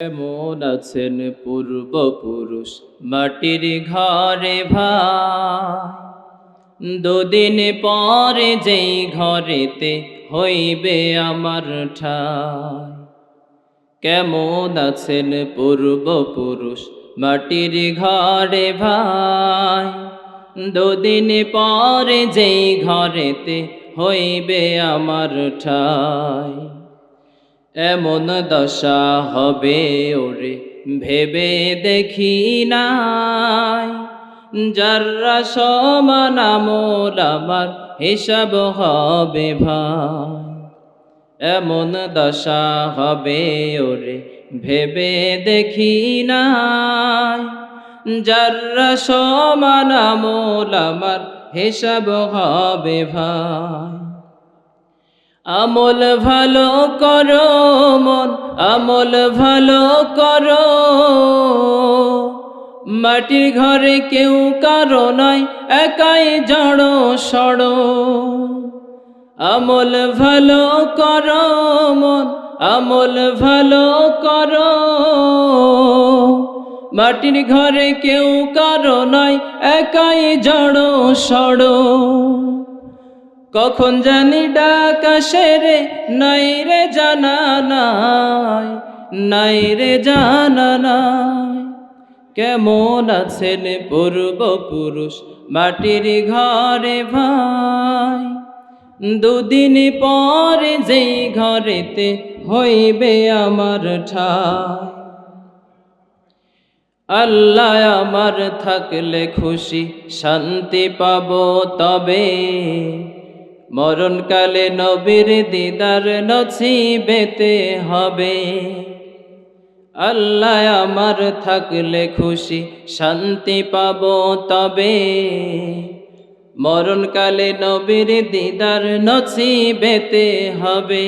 কেমন আছেন পূর্বপুরুষ মাটির ঘরে ভাই, দুদিন পরে যেই ঘরেতে হইবে আমার ঠাই। কেমন আছেন পূর্বপুরুষ মাটির ঘরে ভাই, দুদিন পরে যেই ঘরেতে হইবে আমার ঠাই। এমন দশা হবে ওরে ভেবে দেখি নাই, যাররা সমান আমল আমার হিসাব হবে ভাই। এমন দশা হবে ওরে ভেবে দেখি নাই, যাররা সমান আমল আমার হিসাব হবে ভাই। আমল ভালো করো মন, আমল ভালো করো, মাটির ঘরে কেউ কারো নাই, একাই জড়ো সড়ো। আমল ভালো করো মন, আমল ভালো করো, মাটির ঘরে কেউ কারো নাই, একাই জড়ো সড়ো। কখন জানি ডাক আসে রে, নাই রে জানা নাই, নাই রে জানা নাই। কেমন আছেন পূর্বপুরুষ মাটির ঘরে ভাই, দুদিন পরে যেই ঘরেতে হইবে আমার ঠাই। আল্লাহ আমার থাকলে খুশি শান্তি পাবো তবে, মরণকালে নবীর দিদার নসিবেতে হবে। আল্লাহ আমার থাকলে খুশি শান্তি পাবো তবে, মরণকালে নবীর দিদার নসিবেতে হবে।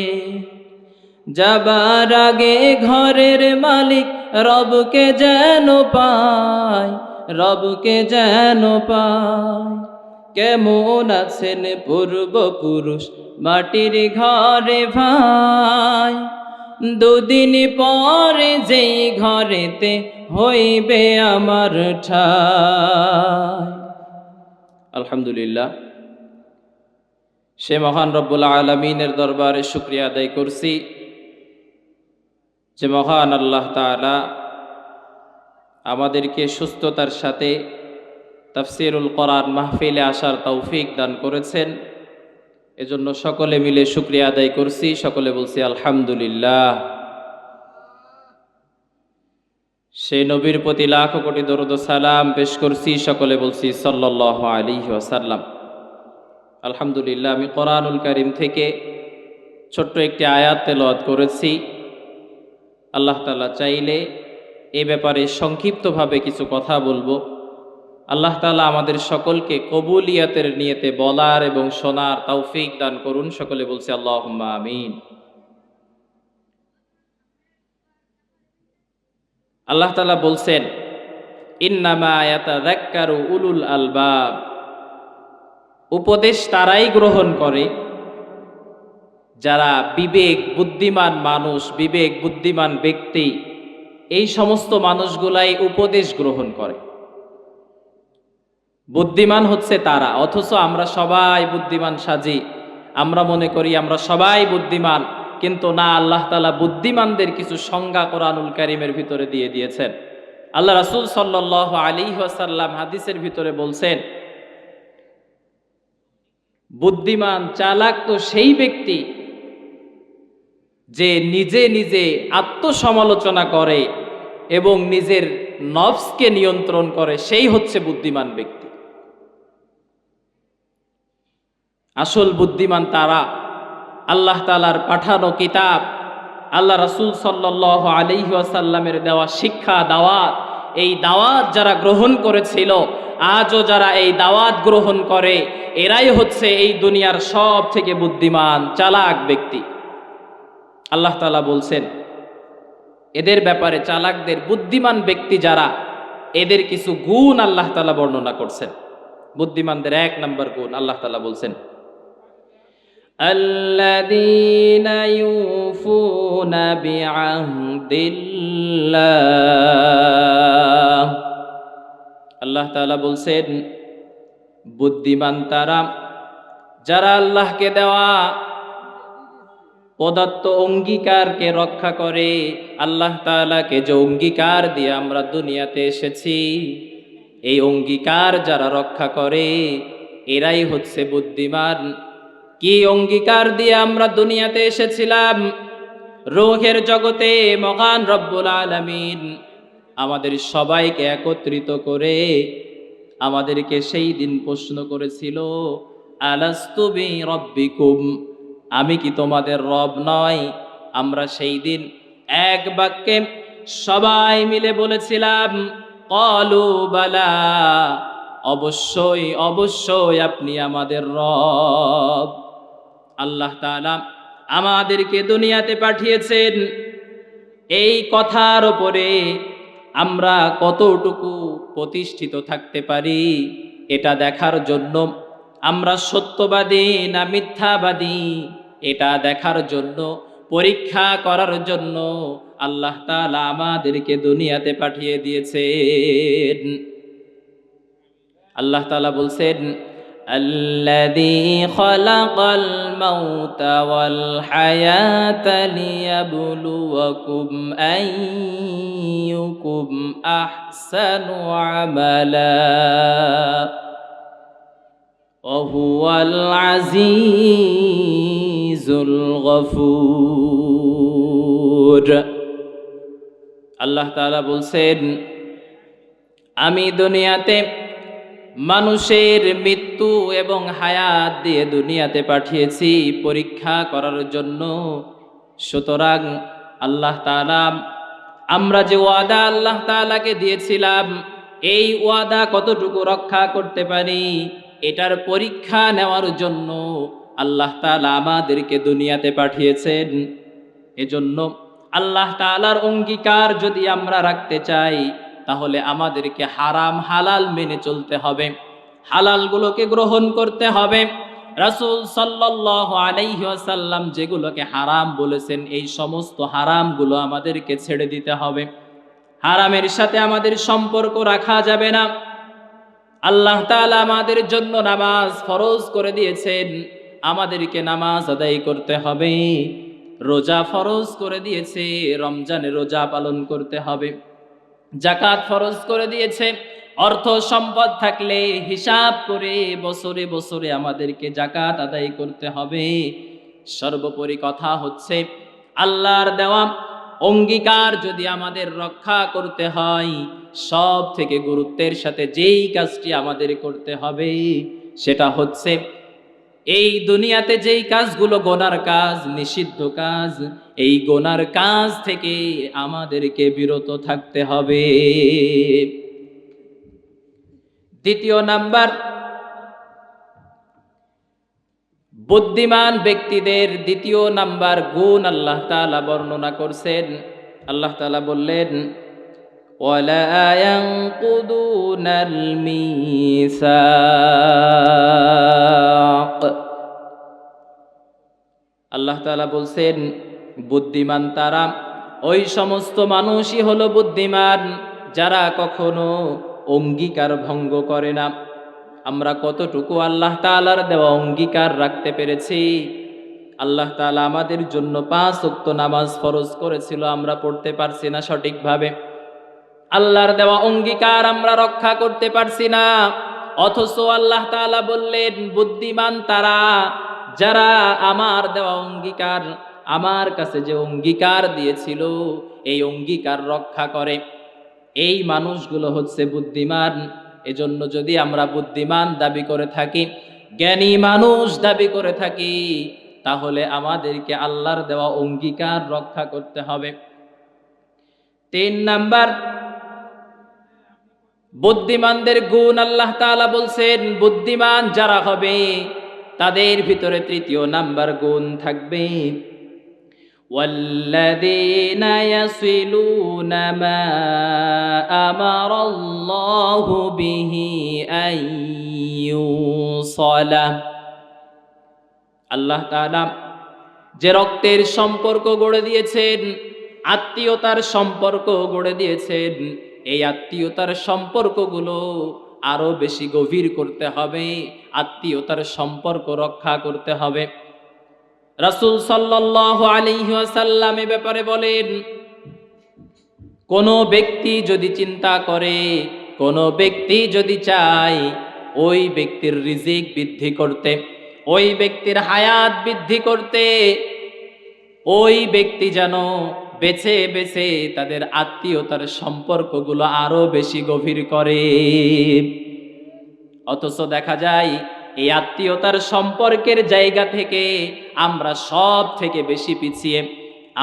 যাবার আগে ঘরের মালিক রবকে যেন পায়, রবকে যেন পায়। কেমন আছেন পূর্বপুরুষ মাটির ঘরে ভাই, দুদিন পরে যেই ঘরেতে হইবে আমার ঠাই। আলহামদুলিল্লাহ, সে মহান রব্বুল আলামিনের দরবারে শুকরিয়া আদায় করছি যে মহান আল্লাহ তাআলা আমাদেরকে সুস্থতার সাথে তাফসীরুল কোরআন মাহফিলে আসার তৌফিক দান করেছেন। এজন্য সকলে মিলে শুকরিয়া আদায় করছি, সকলে বলছি আলহামদুলিল্লাহ। সেই নবীর প্রতি লাখ কোটি দরুদ ও সালাম পেশ করছি, সকলে বলছি সাল্লাল্লাহু আলাইহি ওয়াসাল্লাম। আলহামদুলিল্লাহ, আমি কোরআনুল কারীম থেকে ছোট্ট একটি আয়াত তেলাওয়াত করেছি। আল্লাহ তাআলা চাইলে এ ব্যাপারে সংক্ষিপ্তভাবে কিছু কথা বলবো। আল্লাহ তাআলা আমাদের সকলকে কবুলিয়াতের নিয়তে বলার এবং শোনার তৌফিক দান করুন, সকলে বলছি আল্লাহুম্মা আমিন। আল্লাহ তাআলা বলছেন, ইন্নামা ইয়াতাযাক্কারু উলুল আলবাব, উপদেশ তারাই গ্রহণ করে যারা বিবেক বুদ্ধিমান মানুষ, বিবেক বুদ্ধিমান ব্যক্তি। এই সমস্ত মানুষগুলাই উপদেশ গ্রহণ করে। বুদ্ধিমান হচ্ছে তারা, অথচ আমরা সবাই বুদ্ধিমান সাজি, আমরা মনে করি আমরা সবাই বুদ্ধিমান, কিন্তু না, আল্লাহ তাআলা বুদ্ধিমানদের কিছু সংজ্ঞা কোরআনুল কারীমের ভিতরে দিয়ে দিয়েছেন। আল্লাহ রাসূল সাল্লাল্লাহু আলাইহি ওয়াসাল্লাম হাদিসের ভিতরে বলছেন, বুদ্ধিমান চালাক তো সেই ব্যক্তি যে নিজে নিজে আত্মসমালোচনা করে এবং নিজের নফসকে নিয়ন্ত্রণ করে, সেই হচ্ছে বুদ্ধিমান ব্যক্তি। আসল বুদ্ধিমান তারা আল্লাহ তাআলার পাঠানো কিতাব, আল্লাহ রাসূল সাল্লাল্লাহু আলাইহি ওয়াসাল্লামের দেওয়া শিক্ষা দাওয়াত, এই দাওয়াত যারা গ্রহণ করেছিল, আজও যারা এই দাওয়াত গ্রহণ করে, এরাই হচ্ছে এই দুনিয়ার সব থেকে বুদ্ধিমান চালাক ব্যক্তি। আল্লাহ তাআলা বলছেন এদের ব্যাপারে, চালাকদের, বুদ্ধিমান ব্যক্তি যারা, এদের কিছু গুণ আল্লাহ তাআলা বর্ণনা করছেন। বুদ্ধিমানদের এক নম্বর গুণ আল্লাহ তাআলা বলছেন, الذين يوفون بعهد الله আল্লাহ তাআলা বলছেন বুদ্ধিমান তারা যারা আল্লাহকে দেওয়া প্রদত্ত অঙ্গীকারকে রক্ষা করে। আল্লাহ তাআলাকে যে অঙ্গীকার দিয়ে আমরা দুনিয়াতে এসেছি, এই অঙ্গীকার যারা রক্ষা করে এরাই হচ্ছে বুদ্ধিমান। কি অঙ্গীকার দিয়ে আমরা দুনিয়াতে এসেছিলাম? রূহের জগতে মহান রব্বুল আলামিন আমাদের সবাইকে একত্রিত করে আমাদেরকে সেই দিন প্রশ্ন করেছিল, আলাস্তু বিরব্বিকুম, আমি কি তোমাদের রব নয়? আমরা সেই দিন এক বাক্যে সবাই মিলে বলেছিলাম, ক্বালু বালা, অবশ্যই অবশ্যই আপনি আমাদের রব। আল্লাহ তাআলা আমাদেরকে দুনিয়াতে পাঠিয়েছেন। এই কথার উপরে আমরা কতটুকু প্রতিষ্ঠিত থাকতে পারি এটা দেখার জন্য, আমরা সত্যবাদী না মিথ্যাবাদী এটা দেখার জন্য, পরীক্ষা করার জন্য আল্লাহ তাআলা আমাদেরকে দুনিয়াতে পাঠিয়ে দিয়েছেন। আল্লাহ তাআলা বলছেন, আল্লাযী খালাকাল মাউতা ওয়াল হায়াতা লিয়াবলুয়াকুম আইয়ুকুম আহসানু আমালা ওয়া হুয়াল আজিজুল গফুর। আল্লাহ তাআলা বলছেন, আমি দুনিয়াতে মানুষের মৃত্যু এবং হায়াত দিয়ে দুনিয়াতে পাঠিয়েছি পরীক্ষা করার জন্য। সুতরাং আল্লাহ তাআলা, আমরা যে ওয়াদা আল্লাহ তাআলাকে দিয়েছিলাম, এই ওয়াদা কতটুকু রক্ষা করতে পারি এটার পরীক্ষা নেওয়ার জন্য আল্লাহ তাআলা আমাদেরকে দুনিয়াতে পাঠিয়েছেন। এজন্য আল্লাহ তাআলার অঙ্গীকার যদি আমরা রাখতে চাই তাহলে আমাদেরকে হারাম হালাল মেনে চলতে হবে, হালালগুলোকে গ্রহণ করতে হবে। রাসূল সাল্লাল্লাহু আলাইহি ওয়াসাল্লাম যেগুলোকে হারাম বলেছেন এই সমস্ত হারামগুলো আমাদেরকে ছেড়ে দিতে হবে। হারামের সাথে আমাদের সম্পর্ক রাখা যাবে না। আল্লাহ তাআলা আমাদের জন্য নামাজ ফরজ করে দিয়েছেন, আমাদেরকে নামাজ আদায় করতে হবে। রোজা ফরজ করে দিয়েছে, রমজানে রোজা পালন করতে হবে। যাকাত ফরজ করে দিয়েছে, অর্থ সম্পদ থাকলে হিসাব করে বছরে বছরে আমাদেরকে যাকাত আদায় করতে হবে। সর্বোপরি কথা হচ্ছে, আল্লাহর দেওয়া অঙ্গীকার যদি আমাদের রক্ষা করতে হয়, সব থেকে গুরুত্বের সাথে যেই কাজটি আমাদের করতে হবে সেটা হচ্ছে এই দুনিয়াতে যেই কাজগুলো গোনার কাজ, নিষিদ্ধ কাজ, এই গোনার কাজ থেকে আমাদেরকে বিরত থাকতে হবে। দ্বিতীয় নাম্বার, বুদ্ধিমান ব্যক্তিদের দ্বিতীয় নাম্বার গুণ আল্লাহ তাআলা বর্ণনা করছেন। আল্লাহ তাআলা বললেন, ওয়ালা ইয়ানকুদুনাল মিসাক। আল্লাহ তাআলা বলছেন, বুদ্ধিমান তারা ওই সমস্ত মানুষই হলো বুদ্ধিমান যারা কখনো অঙ্গীকার ভঙ্গ করে না। আমরা কতটুকু আল্লাহ তাআলার দেওয়া অঙ্গীকার রাখতে পেরেছি? আল্লাহ তাআলা আমাদের জন্য 5 ওয়াক্ত নামাজ ফরজ করেছিল, আমরা পড়তে পারছি না সঠিকভাবে। আল্লাহর দেওয়া অঙ্গীকার আমরা রক্ষা করতে পারছি না, অথচ আল্লাহ তাআলা বললেন বুদ্ধিমান তারা যারা আমার দেওয়া অঙ্গীকার, আমার কাছে যে অঙ্গীকার দিয়েছিল এই অঙ্গীকার রক্ষা করে, এই মানুষগুলো হচ্ছে বুদ্ধিমান। এজন্য যদি আমরা বুদ্ধিমান দাবি করে থাকি, জ্ঞানী মানুষ দাবি করে থাকি, তাহলে আমাদেরকে আল্লাহর দেওয়া অঙ্গীকার রক্ষা করতে হবে। 3 নাম্বার, বুদ্ধিমানদের গুণ আল্লাহ তাআলা বলছেন, বুদ্ধিমান যারা হবে তাদের ভিতরে তৃতীয় নাম্বার গুণ থাকবে, والذين يصلون ما أمر الله به أن يوصل। আল্লাহ তাআলা যে রক্তের সম্পর্ক গড়ে দিয়েছেন, আত্মীয়তার সম্পর্ক গড়ে দিয়েছেন, এই আত্মীয়তার সম্পর্কগুলো আরো বেশি গভীর করতে হবে, আত্মীয়তার সম্পর্ক রক্ষা করতে হবে। রাসূল সাল্লাল্লাহু আলাইহি ওয়াসাল্লাম এ ব্যাপারে বলেন, কোনো ব্যক্তি যদি চিন্তা করে, কোনো ব্যক্তি যদি চায় ওই ব্যক্তির রিজিক বৃদ্ধি করতে, ওই ব্যক্তির হায়াত বৃদ্ধি করতে, ওই ব্যক্তি যেন বেছে বেছে তাদের আত্মীয়তার সম্পর্কগুলো আরো বেশি গভীর করে। অথচ দেখা যায় এই আত্মীয়তার সম্পর্কের জায়গা থেকে আমরা সব থেকে বেশি পিছিয়ে।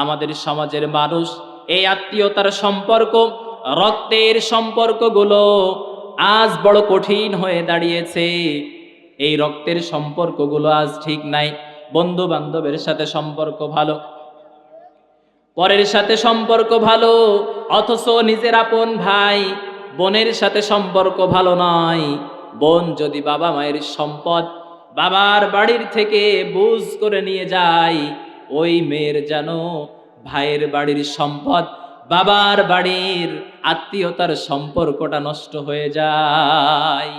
আমাদের সমাজের মানুষ এই আত্মীয়তার সম্পর্ক, রক্তের সম্পর্কগুলো আজ বড় কঠিন হয়ে দাঁড়িয়েছে। এই রক্তের সম্পর্কগুলো আজ ঠিক নাই। বন্ধু বান্ধবের সাথে সম্পর্ক ভালো, পরের সাথে সম্পর্ক ভালো, অথচ নিজের আপন ভাই বোনের সাথে সম্পর্ক ভালো নয়। বোন যদি বাবা মায়ের সম্পদ বাবার বাড়ির থেকে বুঝ করে নিয়ে যায়, ওই মেয়ের যেন ভাইয়ের বাড়ির সম্পদ বাবার বাড়ির আত্মীয়তার সম্পর্কটা নষ্ট হয়ে যায়।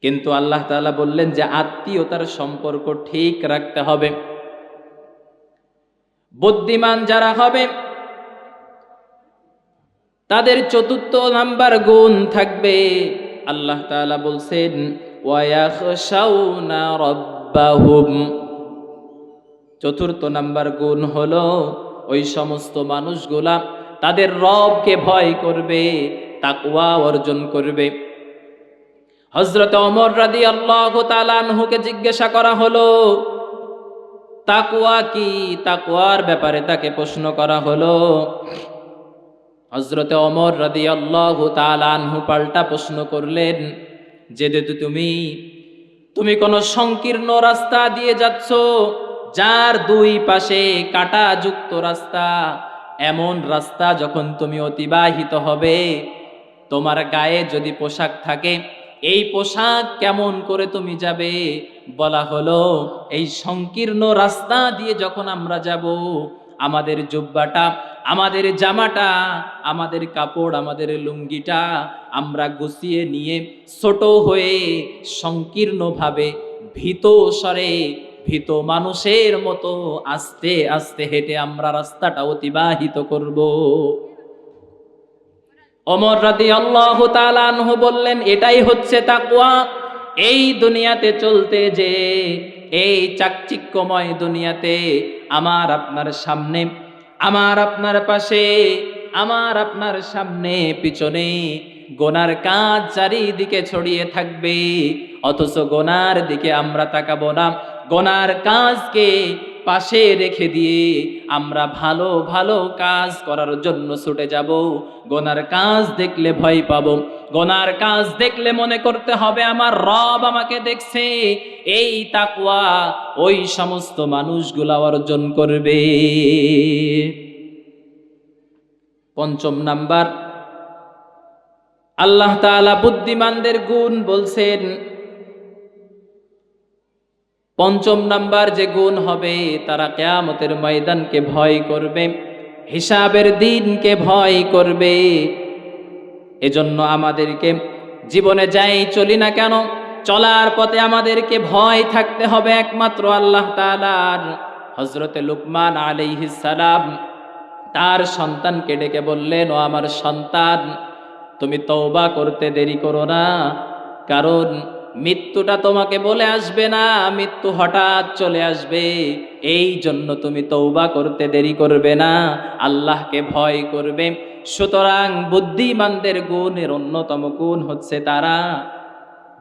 কিন্তু আল্লাহ তাআলা বললেন যে আত্মীয়তার সম্পর্ক ঠিক রাখতে হবে। বুদ্ধিমান যারা হবে তাদের চতুর্থ নাম্বার গুণ থাকবে, আল্লাহ তাআলা বলছেন ওয়ায়াখশাউনা রাব্বাহুম। চতুর্থ নাম্বার গুণ হলো ওই সমস্ত মানুষগুলা তাদের রবকে ভয় করবে, তাকওয়া অর্জন করবে। হযরত ওমর রাদিয়াল্লাহু তাআলা আনহুকে জিজ্ঞাসা করা হলো তাকওয়া কি, তাকওয়ার ব্যাপারে তাকে প্রশ্ন করা হলো। হযরত ওমর রাদিয়াল্লাহু তাআলা আনহু পাল্টা প্রশ্ন করলেন যে তুমি কোন সংকীর্ণ রাস্তা দিয়ে যাচ্ছ, যার দুই পাশে কাঁটাযুক্ত রাস্তা, এমন রাস্তা যখন তুমি অতিবাহিত হবে, তোমার গায়ে যদি পোশাক থাকে, এই পোশাক কেমন করে তুমি যাবে? বলা হলো এই সংকীর্ণ রাস্তা দিয়ে যখন আমরা যাব, আমাদের জুব্বাটা, আমাদের জামাটা, আমাদের কাপড়, আমাদের লুঙ্গিটা আমরা গুছিয়ে নিয়ে ছোট হয়ে সংকীর্ণভাবে ভীত স্বরে, ভীত মানুষের মতো আস্তে আস্তে হেঁটে আমরা রাস্তাটা অতিবাহিত করব। ওমর রাদিয়াল্লাহু তাআলা আনহু বললেন এটাই হচ্ছে তাকওয়া। এই দুনিয়াতে চলতে যে, এই চাকচিক্যময় দুনিয়াতে আমার আপনার সামনে, আমার আপনার পাশে, আমার আপনার সামনে পিছনে গোনার কাজ চারিদিকে ছড়িয়ে থাকবে, অথচ গোনার দিকে আমরা তাকাবো না। গোনার কাজকে পাশে রেখে দিয়ে আমরা ভালো ভালো কাজ করার জন্য ছুটে যাব। গোনার কাজ দেখলে ভয় পাবো, গোনার কাজ দেখলে মনে করতে হবে আমার রব আমাকে দেখছে। এই তাকওয়া ওই সমস্ত মানুষগুলা অর্জন করবে। পঞ্চম নাম্বার, আল্লাহ তাআলা বুদ্ধিমানদের গুণ বলছেন। পঞ্চম নাম্বার যে গুণ হবে, তারা কিয়ামতের ময়দানকে ভয় করবে, হিসাবের দিনকে ভয় করবে। এজন্য আমাদেরকে জীবনে যাই চলি না কেন, চলার পথে আমাদেরকে ভয় থাকতে হবে একমাত্র আল্লাহ তাআলার। হযরতে লুকমান আলাইহিস সালাম তার সন্তানকে ডেকে বললেন, ও আমার সন্তান, তুমি তওবা করতে দেরি করো না, কারণ মৃত্যুটা তোমাকে বলে আসবে না, মৃত্যু হঠাৎ চলে আসবে। এই জন্য তুমি তওবা করতে দেরি করবে না, আল্লাহকে ভয় করবে। সুতরাং বুদ্ধিমানদের গুণের অন্যতম গুণ হচ্ছে তারা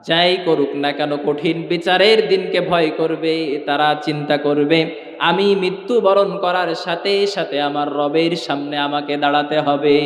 যাই করুক না কেন কঠিন বিচারের দিনকে ভয় করবে। তারা চিন্তা করবে আমি মৃত্যুবরণ করার সাথে সাথে আমার রবের সামনে আমাকে দাঁড়াতে হবে।